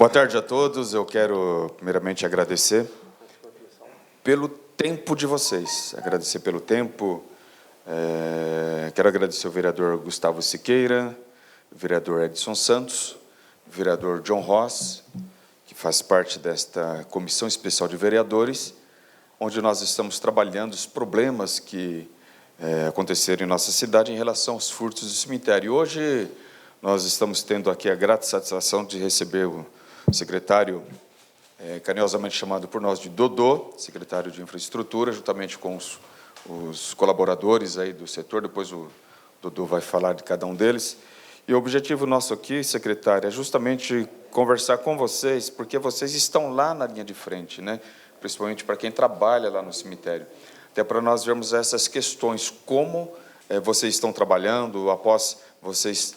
Boa tarde a todos. Eu quero, primeiramente, agradecer pelo tempo de vocês. Agradecer pelo tempo. Quero agradecer ao vereador Gustavo Siqueira, o vereador Edson Santos, o vereador John Ross, que faz parte desta Comissão Especial de Vereadores, onde nós estamos trabalhando os problemas que aconteceram em nossa cidade em relação aos furtos do cemitério. Hoje, nós estamos tendo aqui a grata satisfação de receber o secretário, carinhosamente chamado por nós de Dodô, secretário de Infraestrutura, juntamente com os colaboradores aí do setor. Depois o Dodô vai falar de cada um deles. E o objetivo nosso aqui, secretário, é justamente conversar com vocês, porque vocês estão lá na linha de frente, né? Principalmente para quem trabalha lá no cemitério. Até para nós vermos essas questões, como vocês estão trabalhando, após vocês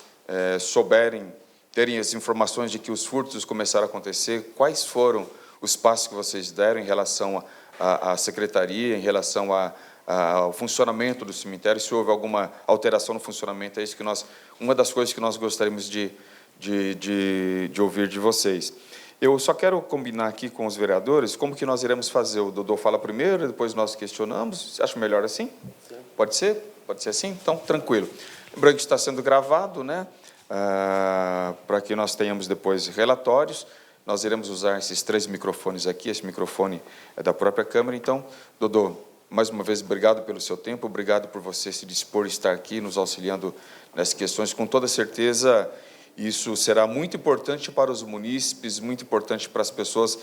terem as informações de que os furtos começaram a acontecer, quais foram os passos que vocês deram em relação à secretaria, em relação ao funcionamento do cemitério, se houve alguma alteração no funcionamento. É isso que uma das coisas que nós gostaríamos de ouvir de vocês. Eu só quero combinar aqui com os vereadores como que nós iremos fazer. O Dodô fala primeiro, depois nós questionamos. Acho melhor assim? Sim. Pode ser? Pode ser assim? Então, tranquilo. Lembrando que está sendo gravado, né? Para que nós tenhamos depois relatórios. Nós iremos usar esses 3 microfones aqui. Esse microfone é da própria Câmara. Então, Dodô, mais uma vez, obrigado pelo seu tempo, obrigado por você se dispor a estar aqui, nos auxiliando nessas questões. Com toda certeza, isso será muito importante para os munícipes, muito importante para as pessoas,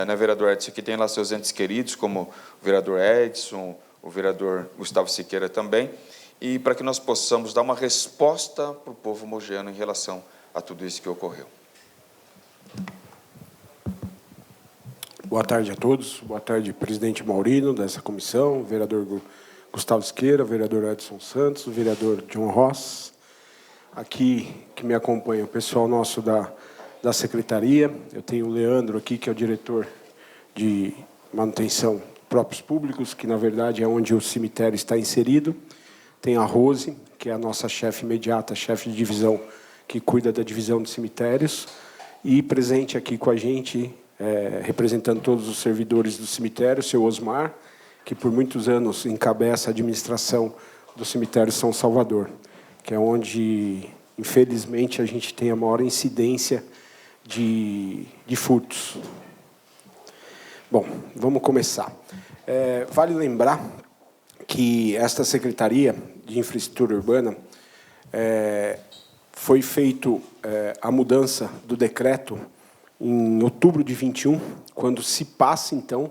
né, vereador Edson, que tem lá seus entes queridos, como o vereador Edson, o vereador Gustavo Siqueira também, e para que nós possamos dar uma resposta para o povo mogiano em relação a tudo isso que ocorreu. Boa tarde a todos. Boa tarde, presidente Maurino, dessa comissão, vereador Gustavo Siqueira, vereador Edson Santos, o vereador John Ross, aqui que me acompanha, o pessoal nosso da secretaria. Eu tenho o Leandro aqui, que é o diretor de manutenção de próprios públicos, que, na verdade, é onde o cemitério está inserido. Tem a Rose, que é a nossa chefe imediata, chefe de divisão, que cuida da divisão de cemitérios. E presente aqui com a gente, representando todos os servidores do cemitério, o seu Osmar, que por muitos anos encabeça a administração do cemitério São Salvador, que é onde, infelizmente, a gente tem a maior incidência de furtos. Bom, vamos começar. Vale lembrar que esta Secretaria de Infraestrutura Urbana foi feito a mudança do decreto em outubro de 21, quando se passa, então,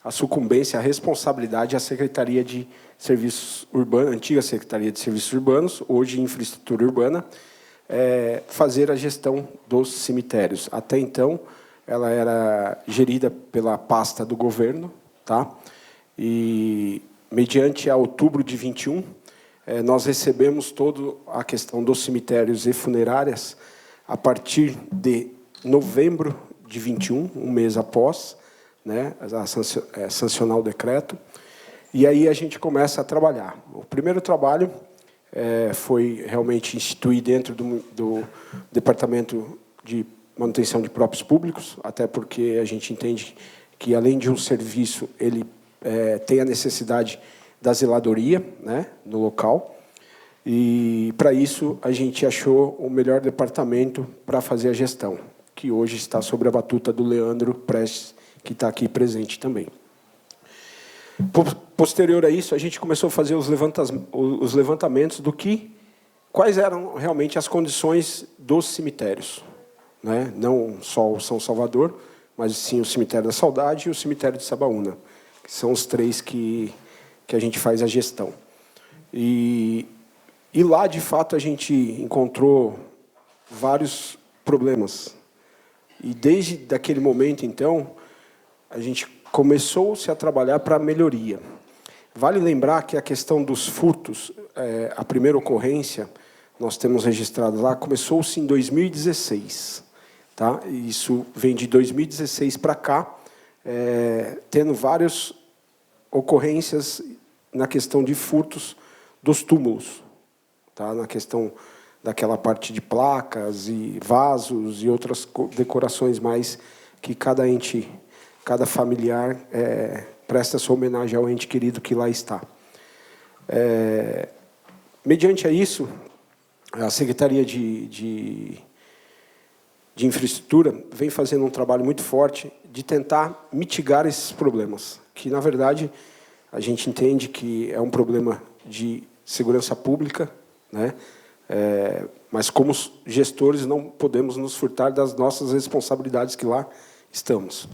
a sucumbência, a responsabilidade à Secretaria de Serviços Urbanos, antiga Secretaria de Serviços Urbanos, hoje Infraestrutura Urbana, fazer a gestão dos cemitérios. Até então, ela era gerida pela pasta do governo, tá? E, mediante a outubro de 21, nós recebemos toda a questão dos cemitérios e funerárias a partir de novembro de 21, um mês após, né, sancionar o decreto, e aí a gente começa a trabalhar. O primeiro trabalho foi realmente instituir dentro do Departamento de Manutenção de Próprios Públicos, até porque a gente entende que, além de um serviço, ele tem a necessidade da zeladoria, né, no local, e, para isso, a gente achou o melhor departamento para fazer a gestão, que hoje está sob a batuta do Leandro Prestes, que está aqui presente também. Posterior a isso, a gente começou a fazer os levantamentos quais eram realmente as condições dos cemitérios, né? Não só o São Salvador, mas sim o Cemitério da Saudade e o Cemitério de Sabaúna, que são os 3 que a gente faz a gestão. E lá, de fato, a gente encontrou vários problemas. E, desde aquele momento, então, a gente começou-se a trabalhar para a melhoria. Vale lembrar que a questão dos furtos, a primeira ocorrência, nós temos registrado lá, começou-se em 2016. Tá? Isso vem de 2016 para cá, tendo várias ocorrências na questão de furtos dos túmulos, tá? Na questão daquela parte de placas e vasos e outras decorações mais que cada ente, cada familiar presta sua homenagem ao ente querido que lá está. Mediante a isso, a Secretaria de Infraestrutura vem fazendo um trabalho muito forte de tentar mitigar esses problemas, que, na verdade, a gente entende que é um problema de segurança pública, né? Mas, como gestores, não podemos nos furtar das nossas responsabilidades que lá estamos.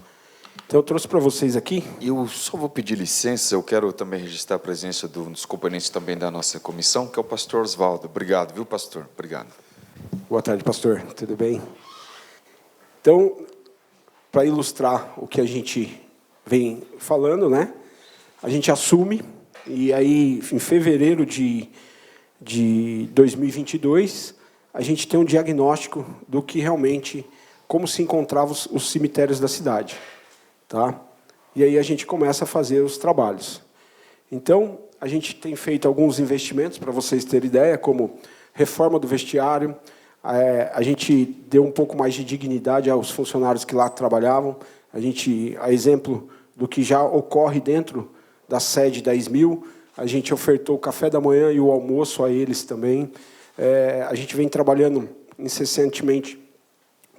Então, eu trouxe para vocês aqui... Eu só vou pedir licença, eu quero também registrar a presença dos componentes também da nossa comissão, que é o pastor Oswaldo. Obrigado, viu, pastor? Obrigado. Boa tarde, pastor. Tudo bem? Então, para ilustrar o que a gente vem falando, né? A gente assume, e aí, em fevereiro de 2022, a gente tem um diagnóstico do que realmente, como se encontravam os cemitérios da cidade. Tá? E aí a gente começa a fazer os trabalhos. Então, a gente tem feito alguns investimentos, para vocês terem ideia, como reforma do vestiário, a gente deu um pouco mais de dignidade aos funcionários que lá trabalhavam, a exemplo do que já ocorre dentro da sede da SMIL, a gente ofertou o café da manhã e o almoço a eles também. A gente vem trabalhando incessantemente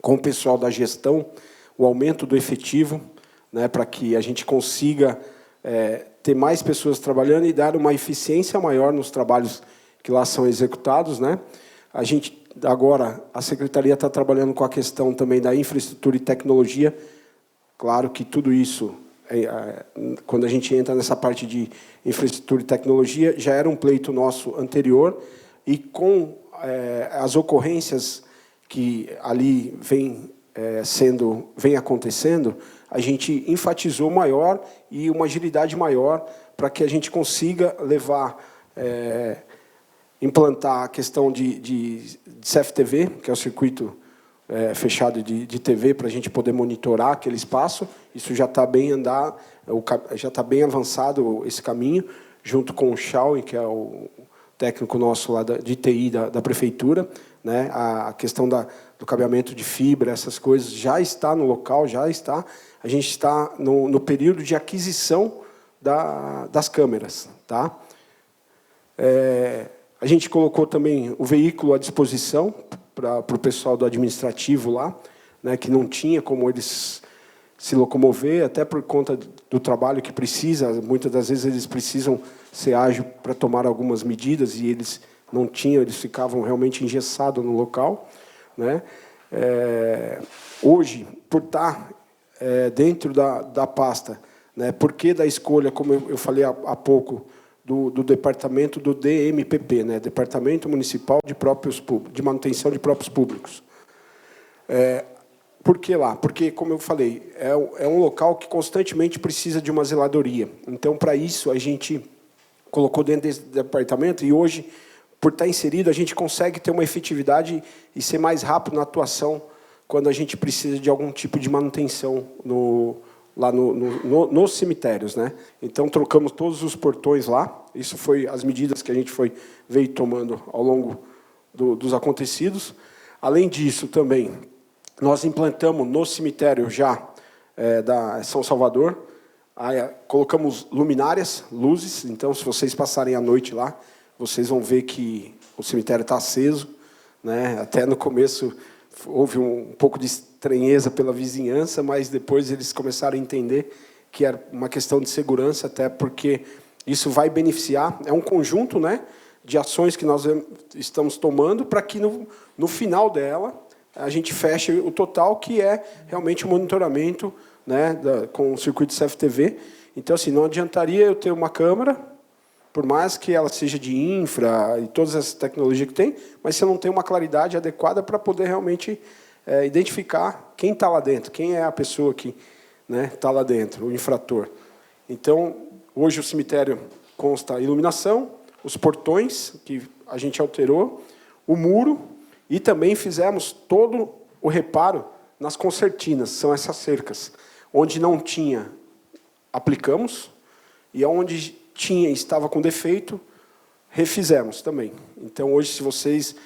com o pessoal da gestão, o aumento do efetivo, né, para que a gente consiga ter mais pessoas trabalhando e dar uma eficiência maior nos trabalhos que lá são executados, né? Agora, a Secretaria está trabalhando com a questão também da infraestrutura e tecnologia. Claro que tudo isso, quando a gente entra nessa parte de infraestrutura e tecnologia, já era um pleito nosso anterior, e com as ocorrências que ali vem acontecendo, a gente enfatizou maior e uma agilidade maior para que a gente consiga implantar a questão de CFTV, que é o circuito fechado de TV, para a gente poder monitorar aquele espaço. Isso já está já está bem avançado esse caminho, junto com o Chauí, que é o técnico nosso lá de TI da prefeitura, né? A questão do cabeamento de fibra, essas coisas, já está no local, já está. A gente está no período de aquisição das câmeras. Tá? A gente colocou também o veículo à disposição para o pessoal do administrativo lá, né, que não tinha como eles se locomover, até por conta do trabalho que precisa. Muitas das vezes eles precisam ser ágeis para tomar algumas medidas, e eles não tinham, eles ficavam realmente engessados no local, né? Hoje, por estar dentro da pasta, né, por que da escolha, como eu falei há pouco, do departamento do DMPP, né, Departamento Municipal de Manutenção de Próprios Públicos. Por que lá? Porque, como eu falei, é um local que constantemente precisa de uma zeladoria. Então, para isso, a gente colocou dentro desse departamento, e hoje, por estar inserido, a gente consegue ter uma efetividade e ser mais rápido na atuação quando a gente precisa de algum tipo de manutenção lá nos cemitérios, né? Então, trocamos todos os portões lá. Isso foi as medidas que a gente veio tomando ao longo dos acontecidos. Além disso, também, nós implantamos no cemitério já da São Salvador, colocamos luminárias, luzes. Então, se vocês passarem a noite lá, vocês vão ver que o cemitério está aceso, né? Até no começo houve um pouco de estranheza pela vizinhança, mas depois eles começaram a entender que era uma questão de segurança, até porque isso vai beneficiar. É um conjunto, né, de ações que nós estamos tomando para que, no final dela, a gente feche o total, que é realmente o monitoramento, né, com o circuito CFTV. Então, assim, não adiantaria eu ter uma câmera, por mais que ela seja de infra e todas as tecnologias que tem, mas se eu não tem uma claridade adequada para poder realmente identificar quem está lá dentro, quem é a pessoa que está lá dentro, o infrator. Então, hoje o cemitério consta a iluminação, os portões, que a gente alterou, o muro, e também fizemos todo o reparo nas concertinas, são essas cercas. Onde não tinha, aplicamos, e onde estava com defeito, refizemos também. Então, hoje, se vocês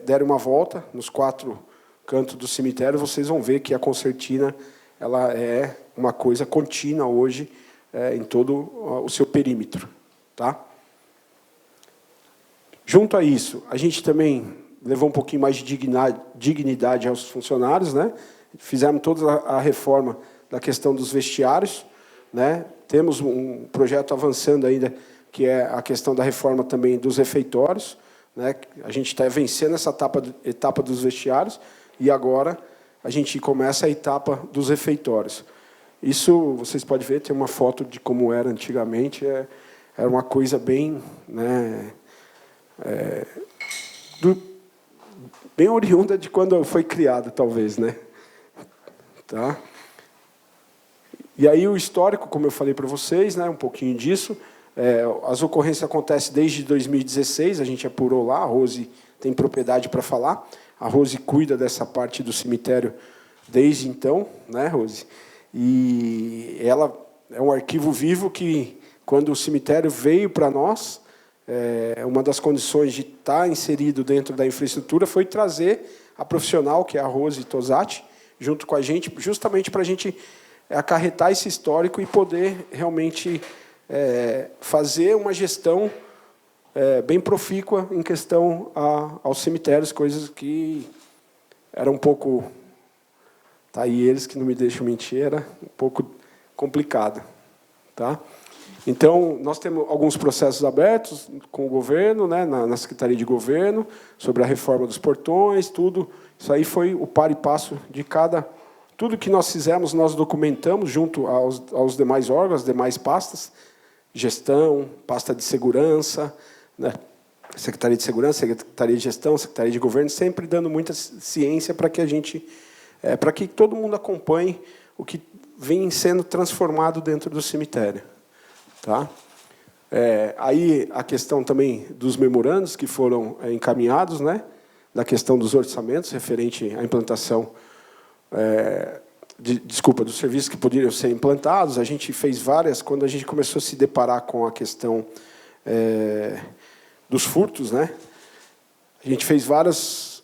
derem uma volta nos 4 cantos do cemitério, vocês vão ver que a concertina ela é uma coisa contínua hoje em todo o seu perímetro. Tá? Junto a isso, a gente também levou um pouquinho mais de dignidade aos funcionários, né? Fizemos toda a reforma da questão dos vestiários, né? Temos um projeto avançando ainda, que é a questão da reforma também dos refeitórios, né? A gente está vencendo essa etapa dos vestiários e agora a gente começa a etapa dos refeitórios. Isso, vocês podem ver, tem uma foto de como era antigamente, era uma coisa bem, né, bem oriunda de quando foi criada, talvez, né? Tá? E aí o histórico, como eu falei para vocês, né, um pouquinho disso, as ocorrências acontecem desde 2016, a gente apurou lá, a Rose tem propriedade para falar, a Rose cuida dessa parte do cemitério desde então, né, Rose? E ela é um arquivo vivo que, quando o cemitério veio para nós, uma das condições de estar inserido dentro da infraestrutura foi trazer a profissional, que é a Rose Tosati, junto com a gente, justamente para a gente acarretar esse histórico e poder realmente fazer uma gestão bem profícua em questão aos cemitérios, coisas que eram um pouco... Tá aí eles que não me deixam mentir, era um pouco complicado. Tá? Então, nós temos alguns processos abertos com o governo, né, na Secretaria de Governo, sobre a reforma dos portões, tudo. Isso aí foi o par e passo de cada... Tudo que nós fizemos, nós documentamos junto aos demais órgãos, às demais pastas, gestão, pasta de segurança, né, Secretaria de Segurança, Secretaria de Gestão, Secretaria de Governo, sempre dando muita ciência para que a gente... para que todo mundo acompanhe o que vem sendo transformado dentro do cemitério. Tá? Aí a questão também dos memorandos que foram encaminhados, né, da questão dos orçamentos referente à implantação, dos serviços que poderiam ser implantados. A gente fez várias, quando a gente começou a se deparar com a questão dos furtos, né, a gente fez vários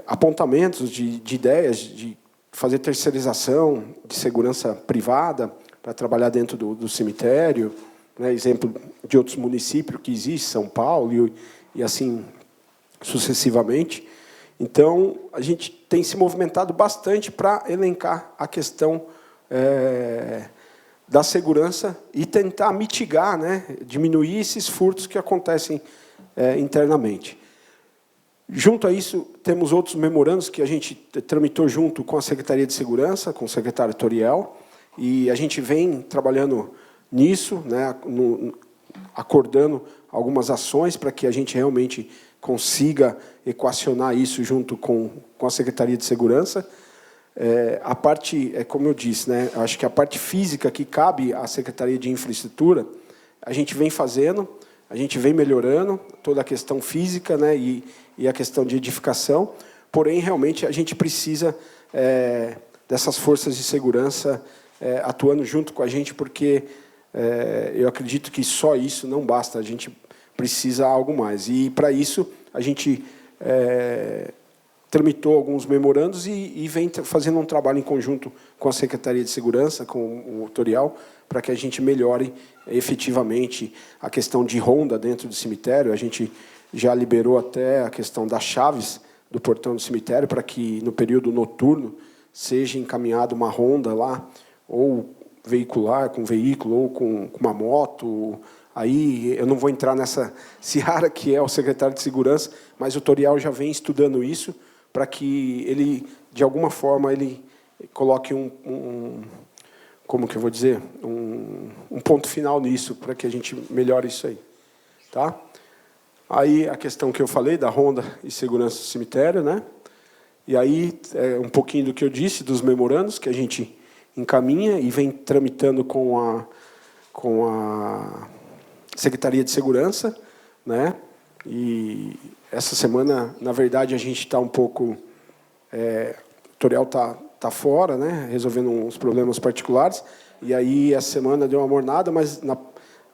apontamentos de ideias de fazer terceirização de segurança privada para trabalhar dentro do cemitério, né, exemplo de outros municípios que existem, São Paulo e assim sucessivamente. Então, a gente tem se movimentado bastante para elencar a questão da segurança e tentar mitigar, né, diminuir esses furtos que acontecem internamente. Junto a isso, temos outros memorandos que a gente tramitou junto com a Secretaria de Segurança, com o secretário Toriel, e a gente vem trabalhando nisso, né, acordando algumas ações para que a gente realmente consiga equacionar isso junto com a Secretaria de Segurança. A parte, como eu disse, né, acho que a parte física que cabe à Secretaria de Infraestrutura, a gente vem fazendo, a gente vem melhorando toda a questão física, né, e a questão de edificação, porém, realmente, a gente precisa dessas forças de segurança atuando junto com a gente, porque eu acredito que só isso não basta, a gente precisa algo mais. E, para isso, a gente tramitou alguns memorandos e vem fazendo um trabalho em conjunto com a Secretaria de Segurança, com o Toriel, para que a gente melhore efetivamente a questão de ronda dentro do cemitério. A gente já liberou até a questão das chaves do portão do cemitério, para que, no período noturno, seja encaminhada uma ronda lá, ou veicular, com veículo, ou com uma moto. Aí eu não vou entrar nessa seara que é o secretário de Segurança, mas o Toriel já vem estudando isso, para que ele, de alguma forma, ele coloque como que eu vou dizer, um ponto final nisso, para que a gente melhore isso aí. Tá? Aí a questão que eu falei da ronda e segurança do cemitério, né? E aí um pouquinho do que eu disse, dos memorandos que a gente encaminha e vem tramitando com a Secretaria de Segurança, né? E essa semana, na verdade, a gente está um pouco... o Toriel está fora, né? Resolvendo uns problemas particulares, e aí essa semana deu uma mornada, mas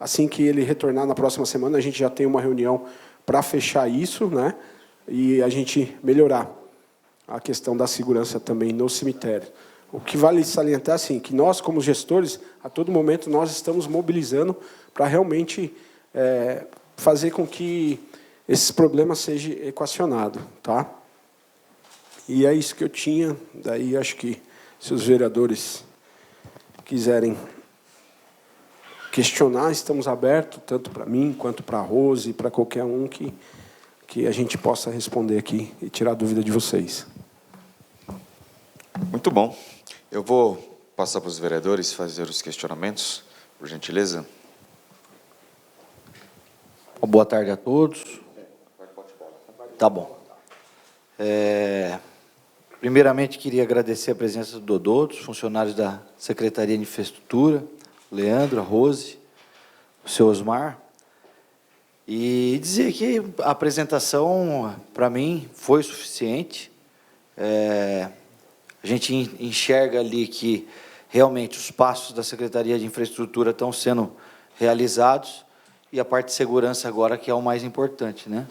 assim que ele retornar na próxima semana, a gente já tem uma reunião para fechar isso, né? e a gente melhorar a questão da segurança também no cemitério. O que vale salientar, assim, que nós, como gestores, a todo momento, nós estamos mobilizando para realmente fazer com que esses problemas sejam equacionados, tá? E é isso que eu tinha. Daí, acho que, se os vereadores quiserem questionar, estamos abertos, tanto para mim, quanto para a Rose, para qualquer um que a gente possa responder aqui e tirar a dúvida de vocês. Muito bom. Eu vou passar para os vereadores fazer os questionamentos, por gentileza. Boa tarde a todos. Tá bom. Primeiramente, queria agradecer a presença do Dodô, dos funcionários da Secretaria de Infraestrutura, o Leandro, a Rose, o seu Osmar, e dizer que a apresentação, para mim, foi suficiente. A gente enxerga ali que, realmente, os passos da Secretaria de Infraestrutura estão sendo realizados, e a parte de segurança agora, que é o mais importante, né?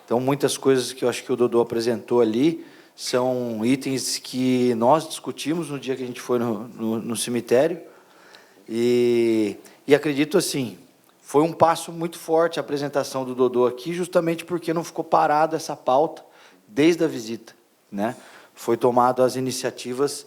Então, muitas coisas que eu acho que o Dodô apresentou ali são itens que nós discutimos no dia que a gente foi no cemitério, e acredito, assim, foi um passo muito forte a apresentação do Dodô aqui, justamente porque não ficou parada essa pauta desde a visita, né? Foi tomado as iniciativas,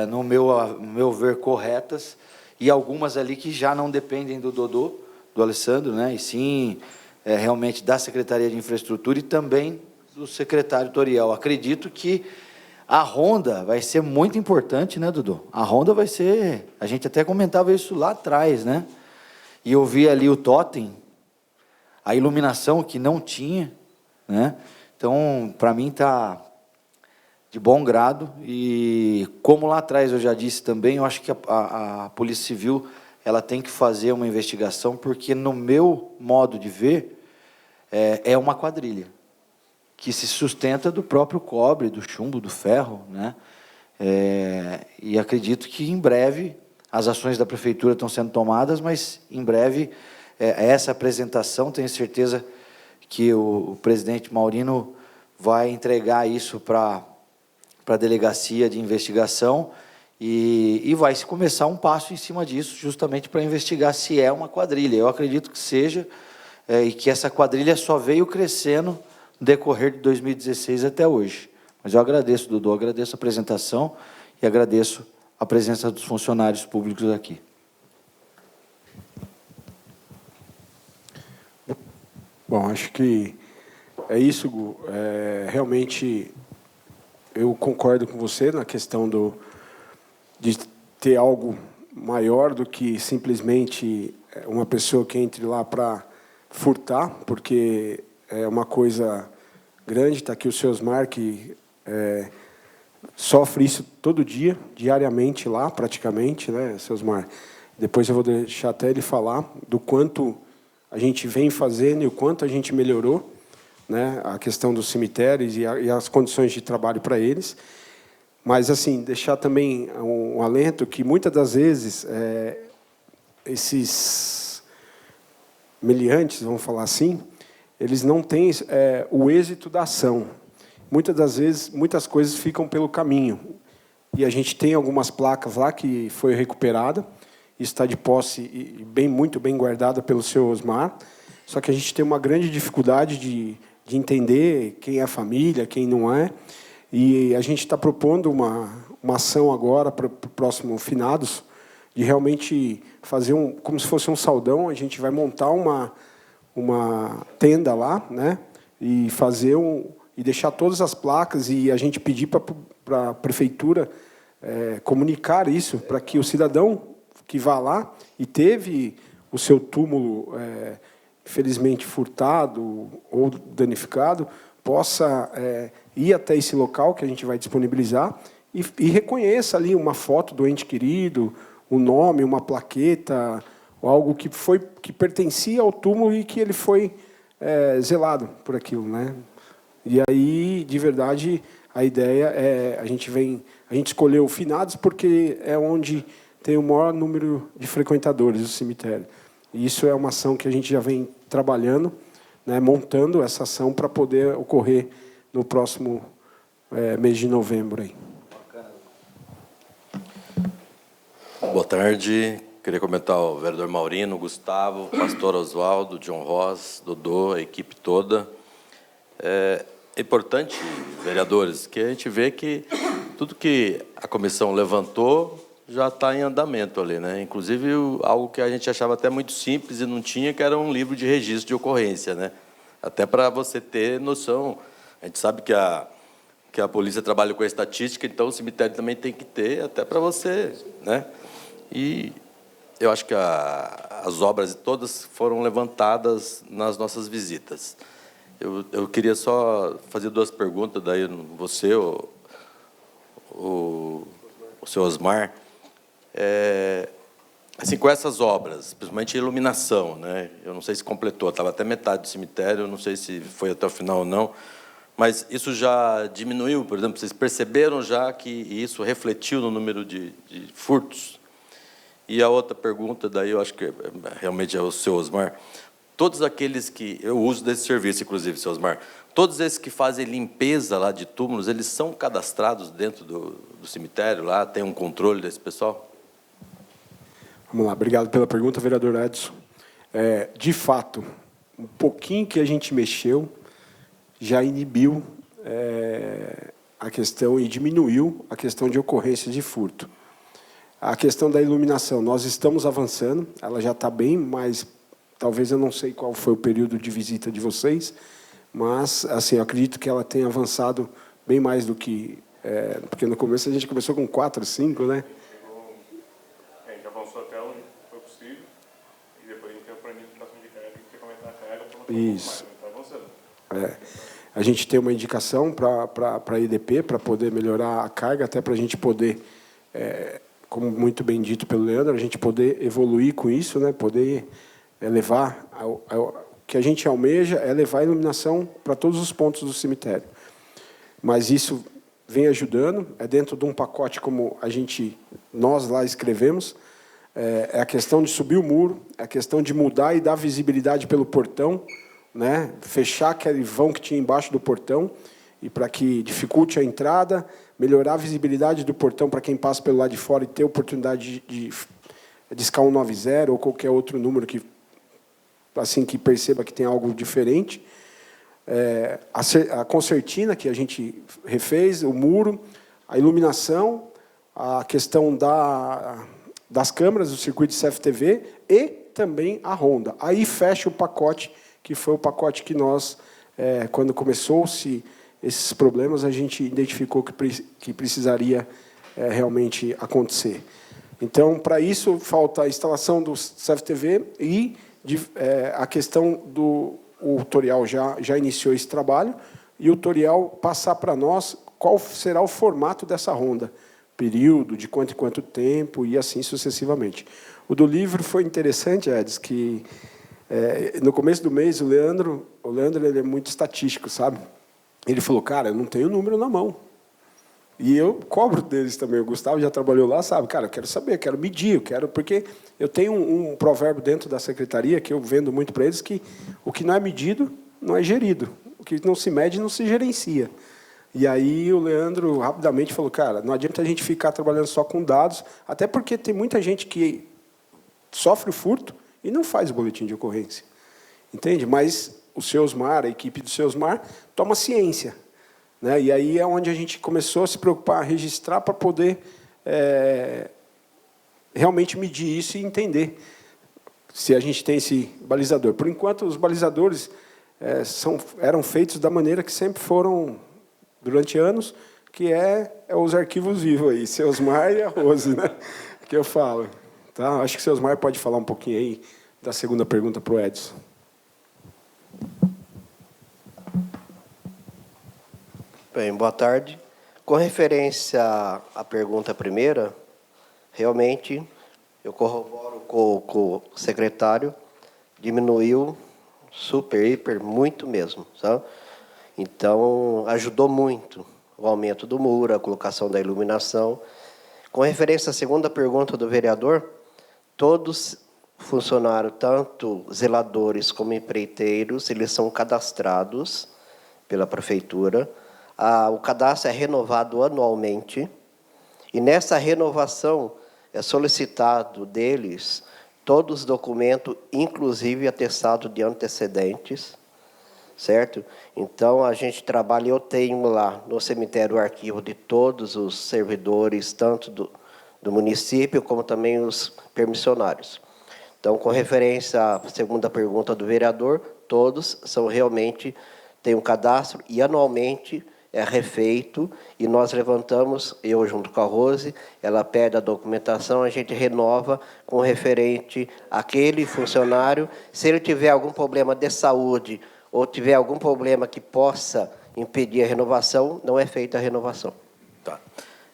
no meu ver, corretas, e algumas ali que já não dependem do Dodô, do Alessandro, né? E sim, realmente da Secretaria de Infraestrutura e também do secretário Toriel. Acredito que a ronda vai ser muito importante, né, Dodô? A ronda vai ser... A gente até comentava isso lá atrás, né? E eu vi ali o totem, a iluminação que não tinha, né? Então, para mim, está de bom grado. E, como lá atrás eu já disse também, eu acho que a Polícia Civil ela tem que fazer uma investigação, porque, no meu modo de ver, é uma quadrilha que se sustenta do próprio cobre, do chumbo, do ferro, né? E acredito que, em breve, as ações da Prefeitura estão sendo tomadas, mas, em breve, essa apresentação, tenho certeza que o presidente Maurino vai entregar isso para a Delegacia de Investigação, e vai se começar um passo em cima disso, justamente para investigar se é uma quadrilha. Eu acredito que seja, e que essa quadrilha só veio crescendo no decorrer de 2016 até hoje. Mas eu agradeço, Dodô, agradeço a apresentação e agradeço a presença dos funcionários públicos aqui. Bom, acho que é isso, Gu. Realmente, eu concordo com você na questão de ter algo maior do que simplesmente uma pessoa que entre lá para furtar, porque é uma coisa grande. Está aqui o seu Osmar, que sofre isso todo dia, diariamente lá, praticamente, né, seu Osmar? Depois eu vou deixar até ele falar do quanto a gente vem fazendo e o quanto a gente melhorou, né, a questão dos cemitérios e as condições de trabalho para eles. Mas, assim, deixar também um alento que, muitas das vezes, esses meliantes, vamos falar assim, eles não têm o êxito da ação. Muitas das vezes, muitas coisas ficam pelo caminho. E a gente tem algumas placas lá que foi recuperada, está de posse e muito bem guardada pelo seu Osmar, só que a gente tem uma grande dificuldade de entender quem é a família, quem não é. E a gente está propondo uma ação agora para o próximo finados, de realmente fazer como se fosse um saldão. A gente vai montar uma tenda lá, né? E fazer e deixar todas as placas, e a gente pedir para a prefeitura comunicar isso, para que o cidadão que vá lá e teve o seu túmulo infelizmente furtado ou danificado, possa ir até esse local que a gente vai disponibilizar e reconheça ali uma foto do ente querido, um nome, uma plaqueta, ou algo que pertencia ao túmulo e que ele foi zelado por aquilo, né? E aí, de verdade, a ideia a gente escolheu o finados porque é onde tem o maior número de frequentadores do cemitério. E isso é uma ação que a gente já vem trabalhando, né, montando essa ação para poder ocorrer no próximo mês de novembro. Aí. Boa tarde. Queria comentar o vereador Maurino, Gustavo, pastor Oswaldo, John Ross, Dodô, a equipe toda. É importante, vereadores, que a gente vê que tudo que a comissão levantou já está em andamento ali, né? Inclusive algo que a gente achava até muito simples e não tinha, que era um livro de registro de ocorrência, né? Até para você ter noção. A gente sabe que a polícia trabalha com a estatística, então o cemitério também tem que ter, até para você, né? E eu acho que as obras todas foram levantadas nas nossas visitas. Eu queria só fazer 2 perguntas, daí você, o senhor Osmar. Assim, com essas obras, principalmente a iluminação, né? Eu não sei se completou, estava até metade do cemitério, eu não sei se foi até o final ou não, mas isso já diminuiu, por exemplo, vocês perceberam já que isso refletiu no número de furtos? E a outra pergunta, daí eu acho que realmente é o seu Osmar. Todos aqueles que... Eu uso desse serviço, inclusive, seu Osmar. Todos esses que fazem limpeza lá de túmulos, eles são cadastrados dentro do cemitério lá? Tem um controle desse pessoal? Vamos lá. Obrigado pela pergunta, vereador Edson. De fato, um pouquinho que a gente mexeu já inibiu a questão e diminuiu a questão de ocorrência de furto. A questão da iluminação, nós estamos avançando, ela já está bem, mas talvez eu não sei qual foi o período de visita de vocês, mas assim, eu acredito que ela tenha avançado bem mais do que... porque no começo a gente começou com 4, 5, né? A gente avançou até onde foi possível, e depois a gente tem a planificação de carga, tem que aumentar a carga para não Isso. mais, está avançando. A gente tem uma indicação para a EDP, para poder melhorar a carga, até para a gente poder... como muito bem dito pelo Leandro, a gente poder evoluir com isso, né? Poder levar... O que a gente almeja é levar a iluminação para todos os pontos do cemitério. Mas isso vem ajudando, é dentro de um pacote como nós lá escrevemos, é a questão de subir o muro, é a questão de mudar e dar visibilidade pelo portão, né? Fechar aquele vão que tinha embaixo do portão, e para que dificulte a entrada, melhorar a visibilidade do portão para quem passa pelo lado de fora e ter oportunidade de discar 190 ou qualquer outro número que perceba que tem algo diferente. A concertina que a gente refez, o muro, a iluminação, a questão das câmeras do circuito de CFTV e também a ronda. Aí fecha o pacote, que foi o pacote que nós, quando começou-se esses problemas, a gente identificou que precisaria realmente acontecer. Então, para isso, falta a instalação do CFTV e a questão o Torial já iniciou esse trabalho, e o Torial passar para nós qual será o formato dessa ronda, período, de quanto em quanto tempo, e assim sucessivamente. O do livro foi interessante, Edson, que no começo do mês, o Leandro ele é muito estatístico, sabe? Ele falou, cara, eu não tenho número na mão. E eu cobro deles também. O Gustavo já trabalhou lá, sabe? Cara, eu quero saber, eu quero medir, porque eu tenho um provérbio dentro da secretaria que eu vendo muito para eles, que o que não é medido não é gerido. O que não se mede não se gerencia. E aí o Leandro rapidamente falou, cara, não adianta a gente ficar trabalhando só com dados, até porque tem muita gente que sofre o furto e não faz o boletim de ocorrência. Entende? Mas o seu Osmar, a equipe do seu Osmar, toma ciência. Né? E aí é onde a gente começou a se preocupar, a registrar para poder realmente medir isso e entender se a gente tem esse balizador. Por enquanto, os balizadores eram feitos da maneira que sempre foram durante anos, que é os arquivos vivos aí, seu Osmar e a Rose, né? Que eu falo. Tá? Acho que o seu Osmar pode falar um pouquinho aí da segunda pergunta para o Edson. Bem, boa tarde. Com referência à pergunta primeira, realmente, eu corroboro com o secretário, diminuiu super, hiper, muito mesmo. Sabe? Então, ajudou muito o aumento do muro, a colocação da iluminação. Com referência à segunda pergunta do vereador, todos funcionário, tanto zeladores como empreiteiros, eles são cadastrados pela prefeitura. O cadastro é renovado anualmente, e nessa renovação é solicitado deles todos os documentos, inclusive atestado de antecedentes, certo? Então, a gente trabalha, eu tenho lá no cemitério o arquivo de todos os servidores, tanto do município, como também os permissionários. Então, com referência à segunda pergunta do vereador, todos são realmente, têm um cadastro, e anualmente é refeito, e nós levantamos, eu junto com a Rose, ela pede a documentação, a gente renova com referente àquele funcionário. Se ele tiver algum problema de saúde, ou tiver algum problema que possa impedir a renovação, não é feita a renovação. Tá,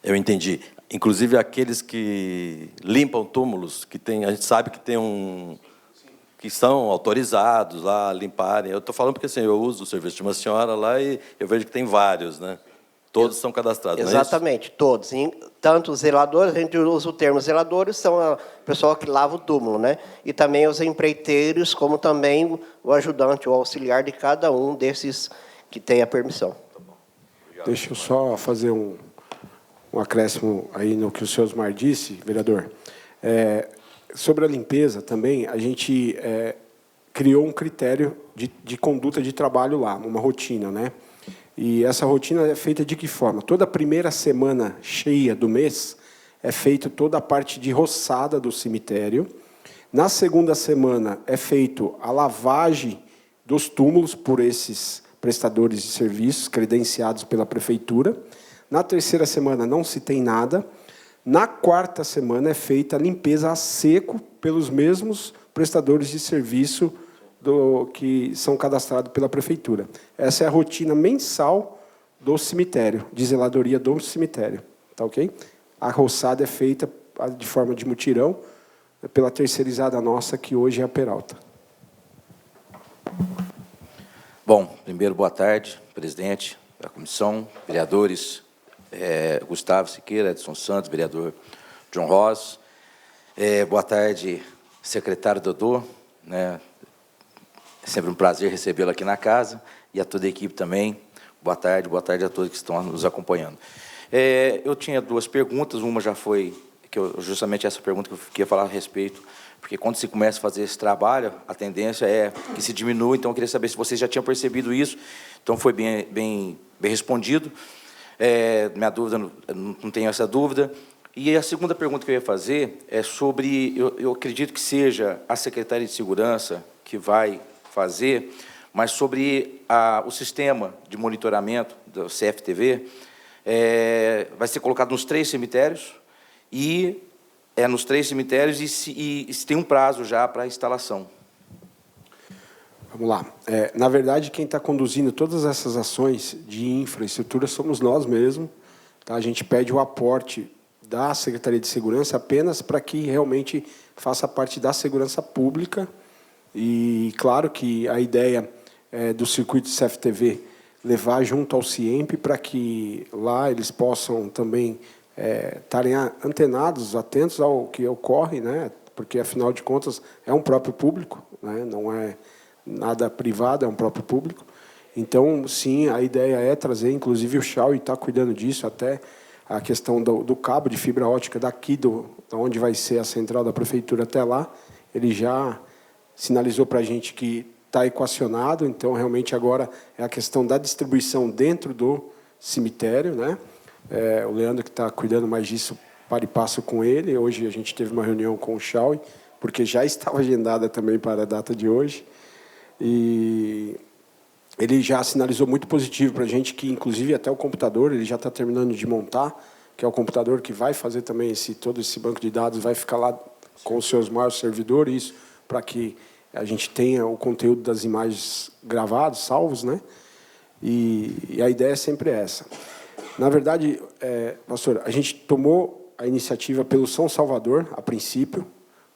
eu entendi. Inclusive aqueles que limpam túmulos, que tem, a gente sabe que tem que são autorizados lá a limparem. Eu estou falando porque assim, eu uso o serviço de uma senhora lá e eu vejo que tem vários, né? Todos são cadastrados, exatamente, todos. Tanto os zeladores, a gente usa o termo zeladores, são o pessoal que lava o túmulo, né? E também os empreiteiros, como também o ajudante, o auxiliar de cada um desses que tem a permissão. Deixa eu só fazer um acréscimo aí no que o senhor Osmar disse, vereador. Sobre a limpeza também, a gente criou um critério de conduta de trabalho lá, uma rotina, né? E essa rotina é feita de que forma? Toda primeira semana cheia do mês é feita toda a parte de roçada do cemitério. Na segunda semana é feito a lavagem dos túmulos por esses prestadores de serviços credenciados pela prefeitura. Na terceira semana não se tem nada. Na quarta semana é feita a limpeza a seco pelos mesmos prestadores de serviço que são cadastrados pela prefeitura. Essa é a rotina mensal do cemitério, de zeladoria do cemitério. Tá ok? A roçada é feita de forma de mutirão pela terceirizada nossa, que hoje é a Peralta. Bom, primeiro, boa tarde, presidente da comissão, vereadores Gustavo Siqueira, Edson Santos, vereador John Ross. Boa tarde, secretário Dodô, né? É sempre um prazer recebê-lo aqui na casa, e a toda a equipe também. Boa tarde a todos que estão nos acompanhando. Eu tinha duas perguntas, uma já foi, justamente essa pergunta que eu queria falar a respeito, porque quando se começa a fazer esse trabalho, a tendência é que se diminua, então eu queria saber se vocês já tinham percebido isso, então foi bem respondido. Minha dúvida, não tenho essa dúvida. E a segunda pergunta que eu ia fazer é sobre, eu acredito que seja a Secretaria de Segurança que vai fazer, mas sobre o sistema de monitoramento do CFTV, vai ser colocado nos 3 cemitérios, e nos 3 cemitérios, e se tem um prazo já para a instalação. Vamos lá. Na verdade, quem está conduzindo todas essas ações de infraestrutura somos nós mesmos. Tá? A gente pede o aporte da Secretaria de Segurança apenas para que realmente faça parte da segurança pública. E, claro, que a ideia do circuito CFTV levar junto ao CIEMP para que lá eles possam também estarem antenados, atentos ao que ocorre, né? Porque, afinal de contas, é um próprio público, né? Não é nada privado, é um próprio público. Então, sim, a ideia é trazer, inclusive o Chau está cuidando disso, até a questão do cabo de fibra ótica daqui, onde vai ser a central da prefeitura até lá, ele já sinalizou para a gente que está equacionado, então, realmente, agora é a questão da distribuição dentro do cemitério, né? O Leandro, que está cuidando mais disso, para e passo com ele. Hoje a gente teve uma reunião com o Chau, porque já estava agendada também para a data de hoje. E ele já sinalizou muito positivo para a gente, que, inclusive, até o computador, ele já está terminando de montar, que é o computador que vai fazer também todo esse banco de dados, vai ficar lá com os seus maiores servidores, para que a gente tenha o conteúdo das imagens gravados, salvos, né? E a ideia é sempre essa. Na verdade, pastor, a gente tomou a iniciativa pelo São Salvador, a princípio,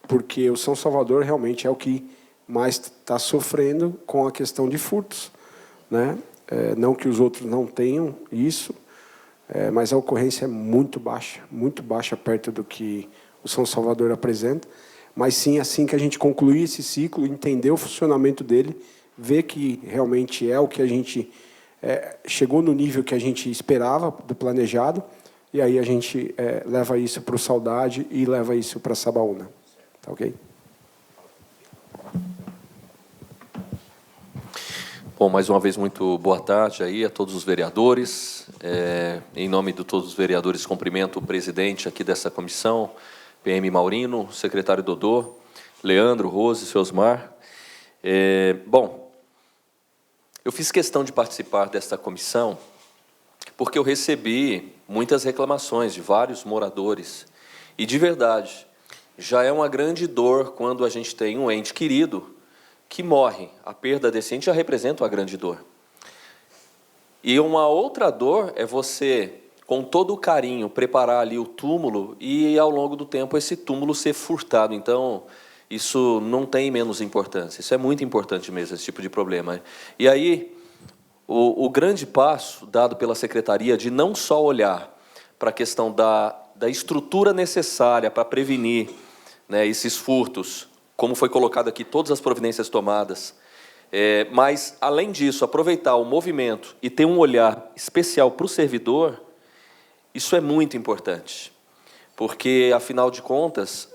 porque o São Salvador realmente é o que mais está sofrendo com a questão de furtos, né? Não que os outros não tenham isso, mas a ocorrência é muito baixa perto do que o São Salvador apresenta. mas sim assim que a gente concluir esse ciclo, entender o funcionamento dele, ver que realmente é o que a gente chegou no nível que a gente esperava do planejado, e aí a gente leva isso para o Saudade e leva isso para a Sabaúna. Tá ok? Bom, mais uma vez, muito boa tarde aí a todos os vereadores. Em nome de todos os vereadores, cumprimento o presidente aqui dessa comissão, PM Maurino, secretário Dodô, Leandro, Rose, Seusmar. Bom, eu fiz questão de participar desta comissão porque eu recebi muitas reclamações de vários moradores. E, de verdade, já é uma grande dor quando a gente tem um ente querido que morre. A perda desse ente já representa uma grande dor. E uma outra dor é você, com todo o carinho, preparar ali o túmulo e, ao longo do tempo, esse túmulo ser furtado. Então, isso não tem menos importância. Isso é muito importante mesmo, esse tipo de problema. E aí, o grande passo dado pela Secretaria de não só olhar para a questão da estrutura necessária para prevenir, né, esses furtos, como foi colocado aqui, todas as providências tomadas, mas, além disso, aproveitar o movimento e ter um olhar especial para o servidor, isso é muito importante, porque, afinal de contas,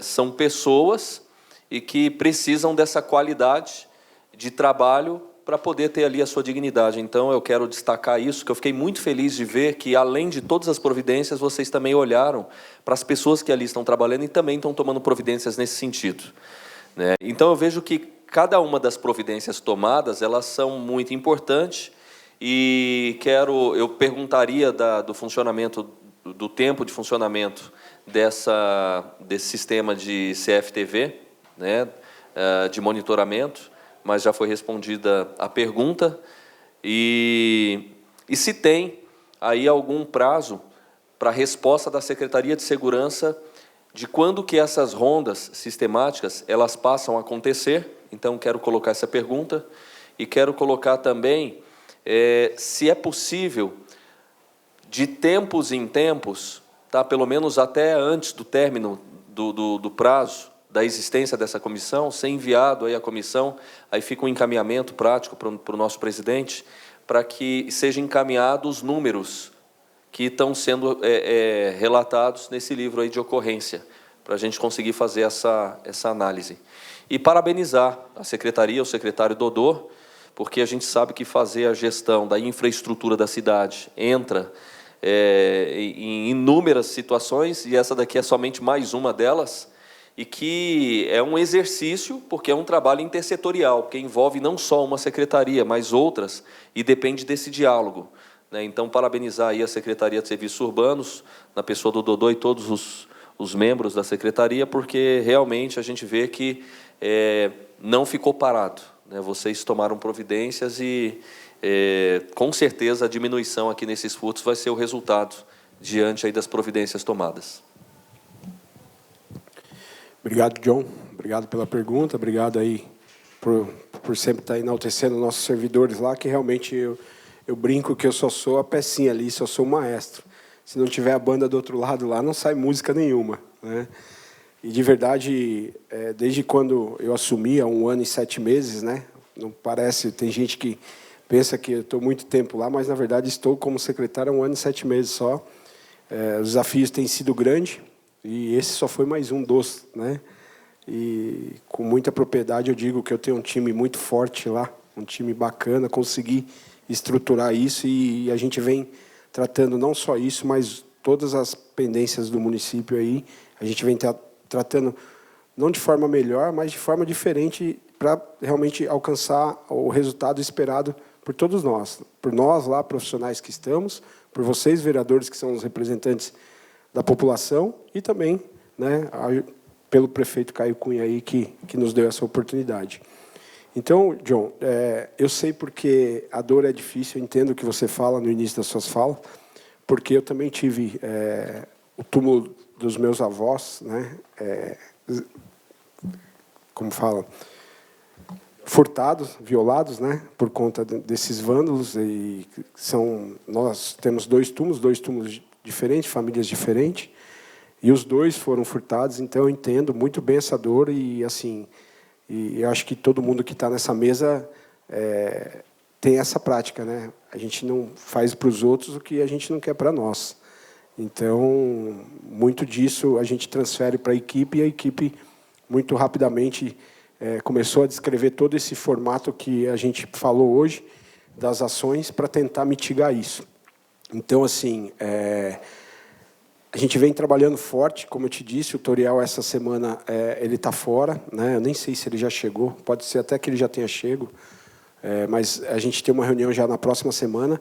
são pessoas e que precisam dessa qualidade de trabalho para poder ter ali a sua dignidade. Então, eu quero destacar isso, que eu fiquei muito feliz de ver que, além de todas as providências, vocês também olharam para as pessoas que ali estão trabalhando e também estão tomando providências nesse sentido, né? Então, eu vejo que cada uma das providências tomadas, elas são muito importantes e eu perguntaria do funcionamento, do tempo de funcionamento desse sistema de CFTV, né, de monitoramento, mas já foi respondida a pergunta, e se tem aí algum prazo para a resposta da Secretaria de Segurança de quando que essas rondas sistemáticas elas passam a acontecer. Então, quero colocar essa pergunta, e quero colocar também se é possível, de tempos em tempos, tá, pelo menos até antes do término do prazo, da existência dessa comissão, ser enviado aí à comissão, aí fica um encaminhamento prático para o nosso presidente, para que sejam encaminhados os números que estão sendo relatados nesse livro aí de ocorrência, para a gente conseguir fazer essa análise. E parabenizar a Secretaria, o secretário Dodô, porque a gente sabe que fazer a gestão da infraestrutura da cidade entra em inúmeras situações, e essa daqui é somente mais uma delas, e que é um exercício, porque é um trabalho intersetorial, que envolve não só uma secretaria, mas outras, e depende desse diálogo, né? Então, parabenizar aí a Secretaria de Serviços Urbanos, na pessoa do Dodô e todos os membros da Secretaria, porque realmente a gente vê que não ficou parado, né? Vocês tomaram providências e, com certeza, a diminuição aqui nesses furtos vai ser o resultado diante aí das providências tomadas. Obrigado, John. Obrigado pela pergunta. Obrigado aí por sempre estar enaltecendo nossos servidores lá, que realmente eu brinco que eu só sou a pecinha ali, só sou o maestro. Se não tiver a banda do outro lado lá, não sai música nenhuma, né? E, de verdade, desde quando eu assumi, há 1 ano e 7 meses, né? Não parece, tem gente que pensa que eu estou muito tempo lá, mas, na verdade, estou como secretário há 1 ano e 7 meses só. Os desafios têm sido grandes, e esse só foi mais um dos, né? E, com muita propriedade, eu digo que eu tenho um time muito forte lá, um time bacana, consegui estruturar isso, e a gente vem tratando não só isso, mas todas as pendências do município aí, a gente vem tratando não de forma melhor, mas de forma diferente, para realmente alcançar o resultado esperado por todos nós. Por nós lá, profissionais que estamos, por vocês, vereadores, que são os representantes da população, e também, né, pelo prefeito Caio Cunha aí, que nos deu essa oportunidade. Então, John, eu sei porque a dor é difícil, eu entendo o que você fala no início das suas falas, porque eu também tive o túmulo dos meus avós, né, como fala, furtados, violados, né, por conta desses vândalos, e nós temos dois túmulos diferentes, famílias diferentes, E os dois foram furtados, então eu entendo muito bem essa dor e assim, e eu acho que todo mundo que está nessa mesa tem essa prática, né? A gente não faz para os outros o que a gente não quer para nós. Então, muito disso a gente transfere para a equipe e a equipe muito rapidamente começou a descrever todo esse formato que a gente falou hoje das ações para tentar mitigar isso. Então, assim, a gente vem trabalhando forte, como eu te disse, o Toriel essa semana ele está fora, né? Eu nem sei se ele já chegou, pode ser até que ele já tenha chego, mas a gente tem uma reunião já na próxima semana.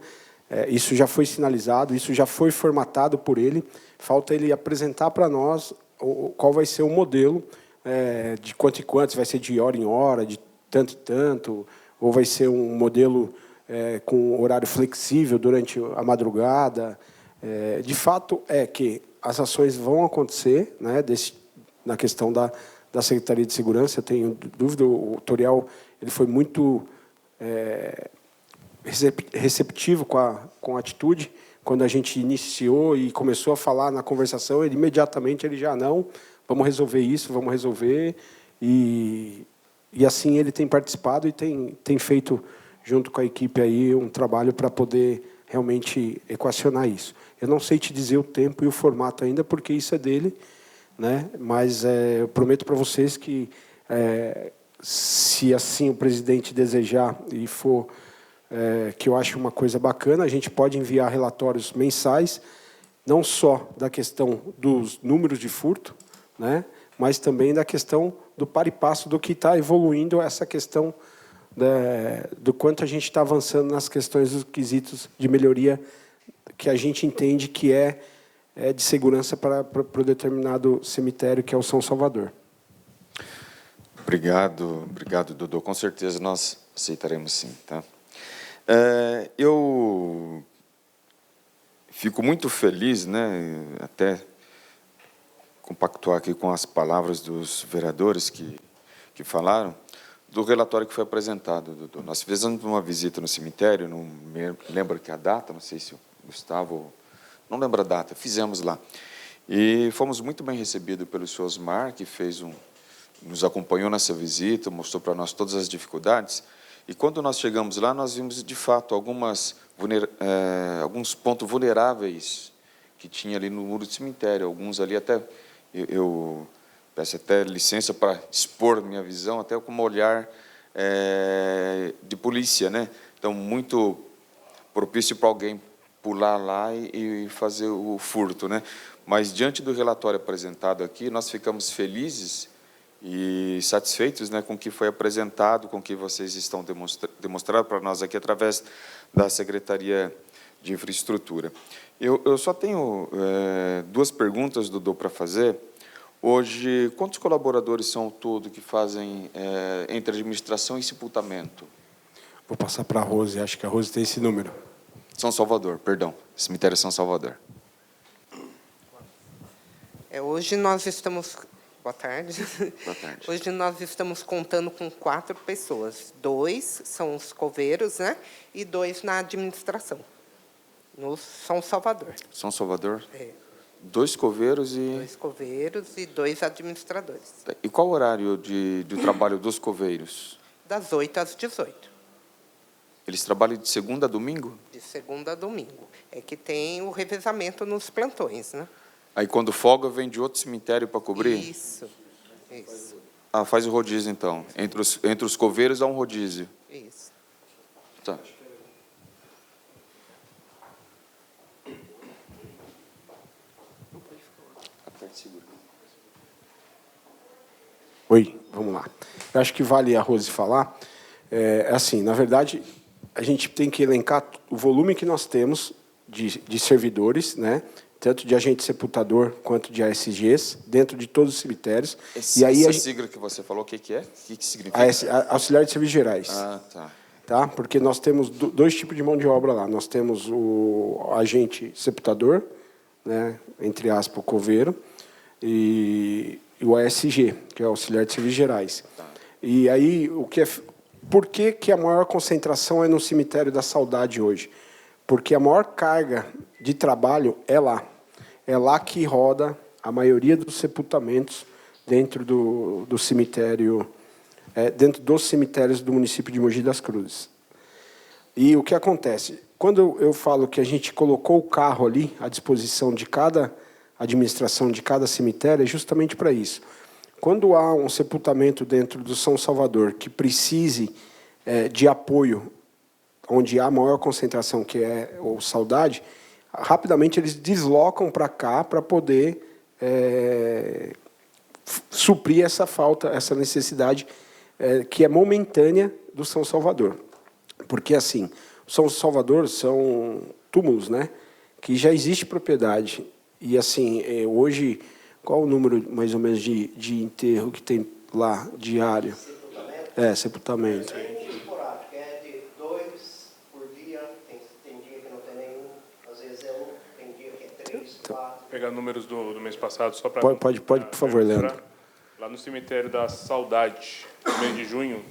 Isso já foi sinalizado, isso já foi formatado por ele. Falta ele apresentar para nós qual vai ser o modelo de quanto e quanto, se vai ser de hora em hora, de tanto e tanto, ou vai ser um modelo com horário flexível durante a madrugada. De fato, que as ações vão acontecer, né, na questão da Secretaria de Segurança. Eu tenho dúvida, o Toriel ele foi muito receptivo com a atitude. Quando a gente iniciou e começou a falar na conversação, ele imediatamente já não, vamos resolver isso, vamos resolver. E assim ele tem participado e tem feito, junto com a equipe, aí, um trabalho para poder realmente equacionar isso. Eu não sei te dizer o tempo e o formato ainda, porque isso é dele, né? Mas eu prometo para vocês que, se assim o presidente desejar e for, que eu acho uma coisa bacana, a gente pode enviar relatórios mensais, não só da questão dos números de furto, né? Mas também da questão do par e passo do que está evoluindo essa questão do quanto a gente está avançando nas questões dos quesitos de melhoria que a gente entende que é de segurança para o determinado cemitério, que é o São Salvador. Obrigado, Dodô. Com certeza nós aceitaremos sim. Tá? Eu fico muito feliz, né, até compactuar aqui com as palavras dos vereadores que falaram, do relatório que foi apresentado, Dodô. Nós fizemos uma visita no cemitério, não me lembro que a data, não sei se o Gustavo, não lembro a data, fizemos lá. E fomos muito bem recebidos pelo senhor Osmar, que nos acompanhou nessa visita, mostrou para nós todas as dificuldades. E quando nós chegamos lá, nós vimos, de fato, alguns pontos vulneráveis que tinha ali no muro do cemitério. Alguns ali até, eu peço até licença para expor minha visão, até com um olhar de polícia, né? Então, muito propício para alguém pular lá e fazer o furto, né? Mas, diante do relatório apresentado aqui, nós ficamos felizes e satisfeitos, né, com o que foi apresentado, com o que vocês estão demonstrando para nós aqui através da Secretaria de Infraestrutura. Eu só tenho duas perguntas, Dodô, para fazer. Hoje, quantos colaboradores são ao todo que fazem entre administração e sepultamento? Vou passar para a Rose, acho que a Rose tem esse número. São Salvador, perdão. Cemitério São Salvador. Hoje nós estamos... Boa tarde. Boa tarde. Hoje nós estamos contando com 4 pessoas. 2 são os coveiros, né? E 2 na administração, no São Salvador. São Salvador? 2 coveiros e... 2 coveiros e 2 administradores. E qual o horário de trabalho dos coveiros? Das 8 às 18. Eles trabalham de segunda a domingo? De segunda a domingo. É que tem o revezamento nos plantões, né? Aí, quando folga, vem de outro cemitério para cobrir? Isso. Ah, faz o rodízio, então. Entre os coveiros há um rodízio. Isso. Tá. Oi, vamos lá. Eu acho que vale a Rose falar. Assim, na verdade, a gente tem que elencar o volume que nós temos de servidores, né? Tanto de agente sepultador quanto de ASGs, dentro de todos os cemitérios. Essa sigla que você falou, o que é? O que significa? Auxiliar de Serviços Gerais. Ah, tá. Tá? Porque nós temos 2 tipos de mão de obra lá. Nós temos o agente sepultador, né? Entre aspas, o coveiro, e o ASG, que é o Auxiliar de Serviços Gerais. Tá. E aí, por que a maior concentração é no Cemitério da Saudade hoje? Porque a maior carga de trabalho é lá. É lá que roda a maioria dos sepultamentos dentro do cemitério, dentro dos cemitérios do município de Mogi das Cruzes. E o que acontece? Quando eu falo que a gente colocou o carro ali à disposição de cada administração, de cada cemitério, é justamente para isso. Quando há um sepultamento dentro do São Salvador que precise de apoio, onde há maior concentração, que é o Saudade, rapidamente eles deslocam para cá para poder suprir essa falta, essa necessidade que é momentânea do São Salvador. Porque, assim, o São Salvador são túmulos, né, que já existe propriedade. E, assim, hoje, qual o número, mais ou menos, de enterro que tem lá, diário? Sepultamento? Sepultamento. É de 2 por dia, tem dia que não tem nenhum, às vezes é 1, tem dia que é 3, 4. Pegar números do mês passado, só para... Pode, por favor, Leandro. Lá no cemitério da Saudade, no mês de junho,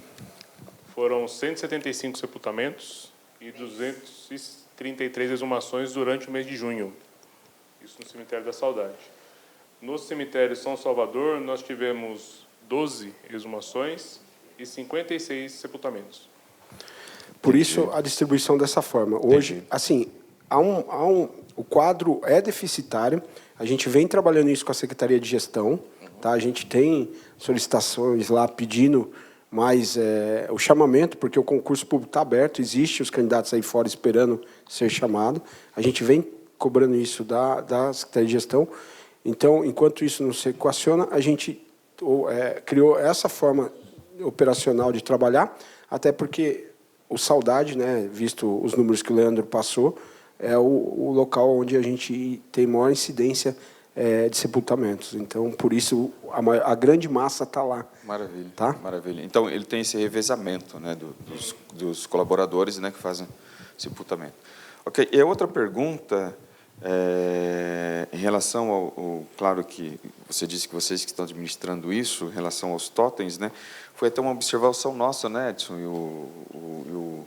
foram 175 sepultamentos e 233 exumações durante o mês de junho. Isso no cemitério da Saudade. No cemitério São Salvador, nós tivemos 12 exumações e 56 sepultamentos. Por isso, a distribuição dessa forma. Hoje, assim, o quadro é deficitário. A gente vem trabalhando isso com a Secretaria de Gestão. Tá? A gente tem solicitações lá pedindo mais o chamamento, porque o concurso público está aberto, existe os candidatos aí fora esperando ser chamado. A gente vem cobrando isso da Secretaria de Gestão. Então, enquanto isso não se equaciona, a gente criou essa forma operacional de trabalhar, até porque o Saudade, né, visto os números que o Leandro passou, é o local onde a gente tem maior incidência de sepultamentos. Então, por isso, a grande massa está lá. Maravilha, tá? Maravilha. Então, ele tem esse revezamento, né, dos colaboradores, né, que fazem sepultamento. Ok, e a outra pergunta, em relação ao... Claro que você disse que vocês que estão administrando isso, em relação aos totens, né, foi até uma observação nossa, né, Edson e o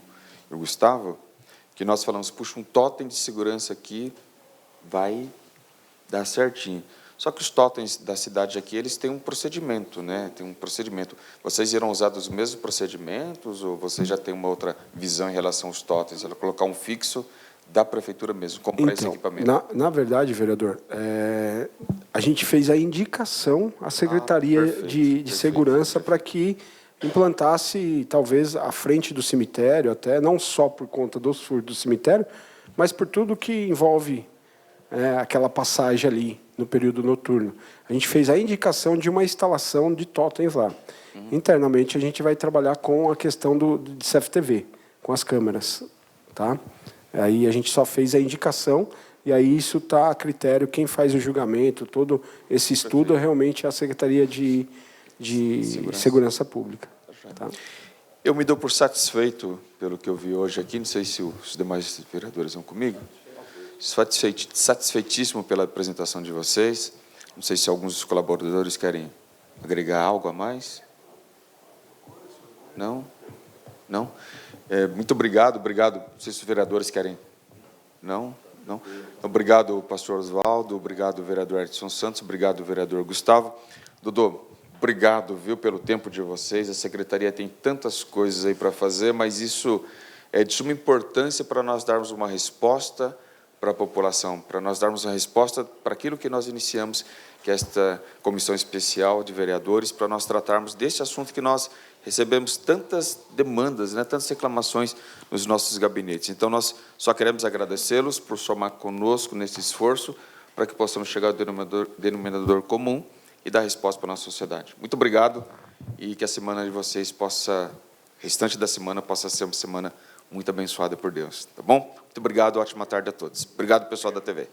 Gustavo, que nós falamos, puxa, um totem de segurança aqui vai dar certinho. Só que os totens da cidade aqui, eles têm um procedimento, né? Tem um procedimento. Vocês irão usar os mesmos procedimentos ou vocês já têm uma outra visão em relação aos totens? Ela colocar um fixo da prefeitura mesmo, comprar esse equipamento? Na verdade, vereador, a gente fez a indicação à Secretaria de Segurança para que implantasse, talvez, à frente do cemitério, até não só por conta dos furtos do cemitério, mas por tudo que envolve aquela passagem ali no período noturno. A gente fez a indicação de uma instalação de totens lá. Internamente, a gente vai trabalhar com a questão de CFTV, com as câmeras. Tá? Aí a gente só fez a indicação, e aí isso está a critério, quem faz o julgamento, todo esse estudo é realmente a Secretaria de Segurança Pública. Tá? Eu me dou por satisfeito pelo que eu vi hoje aqui, não sei se os demais vereadores vão comigo, satisfeitíssimo pela apresentação de vocês. Não sei se alguns dos colaboradores querem agregar algo a mais. Não? Não? Muito obrigado. Não sei se os vereadores querem. Não? Não? Então, obrigado, pastor Oswaldo. Obrigado, vereador Edson Santos. Obrigado, vereador Gustavo. Dodô, obrigado, viu, pelo tempo de vocês. A secretaria tem tantas coisas aí para fazer, mas isso é de suma importância para nós darmos uma resposta para a população, para nós darmos uma resposta para aquilo que nós iniciamos, que é esta comissão especial de vereadores, para nós tratarmos deste assunto que nós recebemos tantas demandas, né, tantas reclamações nos nossos gabinetes. Então, nós só queremos agradecê-los por somar conosco nesse esforço, para que possamos chegar ao denominador comum e dar resposta para a nossa sociedade. Muito obrigado e que a semana de vocês restante da semana possa ser uma semana muito abençoada por Deus, tá bom? Muito obrigado, ótima tarde a todos. Obrigado, pessoal da TV.